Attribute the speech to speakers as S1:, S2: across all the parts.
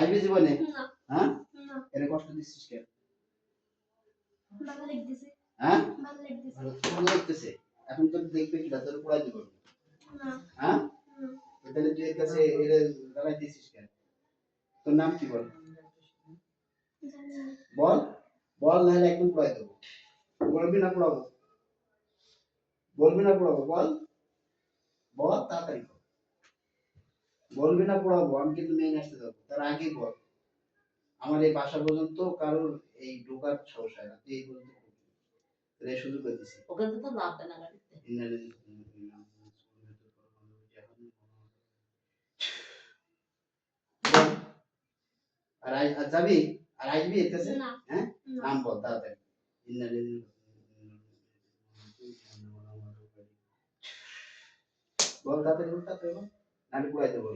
S1: আসবে জীবনে?
S2: না
S1: হ্যাঁ
S2: না
S1: এর কষ্ট দিচ্ছিস কেন?
S2: ভালো লাগতেছে
S1: হ্যাঁ
S2: ভালো লাগতেছে
S1: ভালো লাগতেছে। এখন তো দেখবে কি তোর পড়াই দিব
S2: না
S1: হ্যাঁ
S2: না
S1: তাহলে তুই এর কাছে এর দাঁড়াই দিছিস কেন? তোর নাম কি বল?
S2: জানি না
S1: বল বল নাহলে একদম পড়াই দেবো। বলবি না পড়াবো? বলবি না পড়াবো? বল বল তাড়াতাড়ি বল। বলবি না পড়াবো? আমি কিন্তু মেইন আসতে যাবো, তার আগে বল। আমার এই বাসা পর্যন্ত কারোর এই ঢোকার সাহস হয় না, তুই এই পর্যন্ত রে সুযোগ করে দিছি।
S3: ওখান থেকে তো লাভবে না গাড়িতে।
S1: আর যাবি? আর আসবি এর কাছে?
S2: না
S1: হ্যাঁ
S2: না
S1: নাম বল তাড়াতাড়ি। বল তাড়াতাড়ি বল তাড়াতাড়ি বল। নাহলে পুরাই দেবো।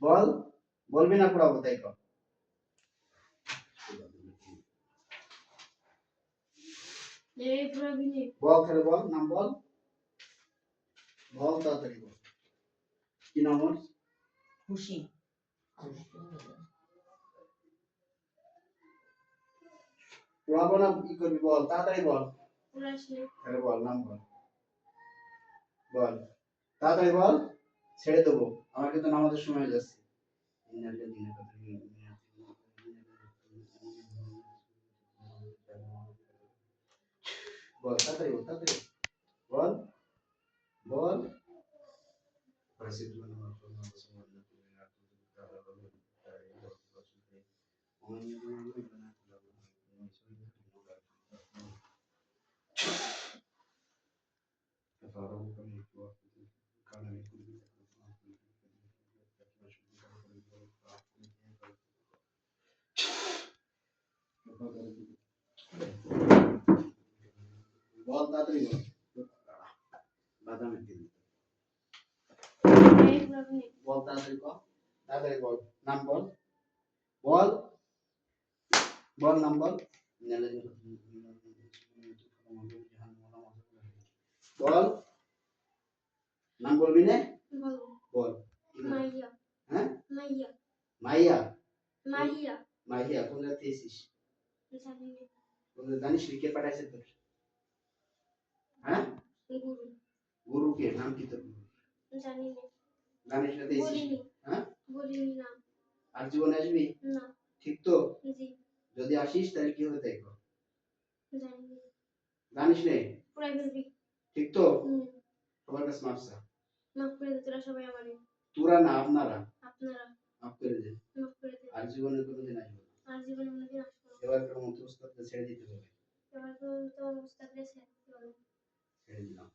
S1: বল বলবি না পড়াবো তাই কর।
S2: এই প্রবীণে
S1: বল তাহলে বল নাম বল। বল তাড়াতাড়ি বল। কি নাম ওর?
S3: খুশি।
S1: পড়াবো না কি করবি বল তাড়াতাড়ি বল।
S2: পুরাশে
S1: তাহলে বল নাম বল। বল তাড়াতাড়ি বল, ছেড়ে দেবো, আমার কিন্তু নামাজের সময় হয়ে যাচ্ছে। বল তাড়াতাড়ি বল তাড়াতাড়ি বল বল। বল তাড়াতাড়ি বল। বাদামের দিন
S2: এই প্রবীণে
S1: বল তাড়াতাড়ি বল। তাড়াতাড়ি বল নাম বল। বল বল নাম বল। বল নাম বলবি না?
S2: বলো
S1: বল।
S2: মাইয়া
S1: হ্যাঁ
S2: মাইয়া
S1: মাইয়া
S2: মাইয়া
S1: মাইয়া কোন জায়গা থেকে এসেছিস?
S2: জানি না
S1: কোন জানিস কে পাঠাইছে তোর? হ্যাঁ
S2: গুরু
S1: গুরু কে নাম কি তোর?
S2: জানি না
S1: জানিস না তো এসেছিস?
S2: বলিনি
S1: হ্যাঁ
S2: বলিনি না
S1: আর জীবনে আসবি?
S2: না
S1: ঠিক তো?
S2: জি
S1: যদি আসিস তাহলে কি হবে দেখো।
S2: জানি না
S1: জানিস না?
S2: পুরাই ফেলবি
S1: ঠিক তো?
S2: হুম
S1: সবার কাছে মাপ চা।
S2: মাফ করে দে তোরা সবাই আমারে
S1: তোরা না আপনারা
S2: আপনারা
S1: মাফ করে দে।
S2: মাফ করে দে
S1: আর জীবনে কোনোদিন আসবে না।
S2: আর জীবনে কোনোদিন আসবো না
S1: এবার কোনো মতো ছেড়ে দিতে হবে।
S2: এবার তো মুস্তাকরে ছেড়ে দিতে হবে
S1: ছেড়ে দিলাম।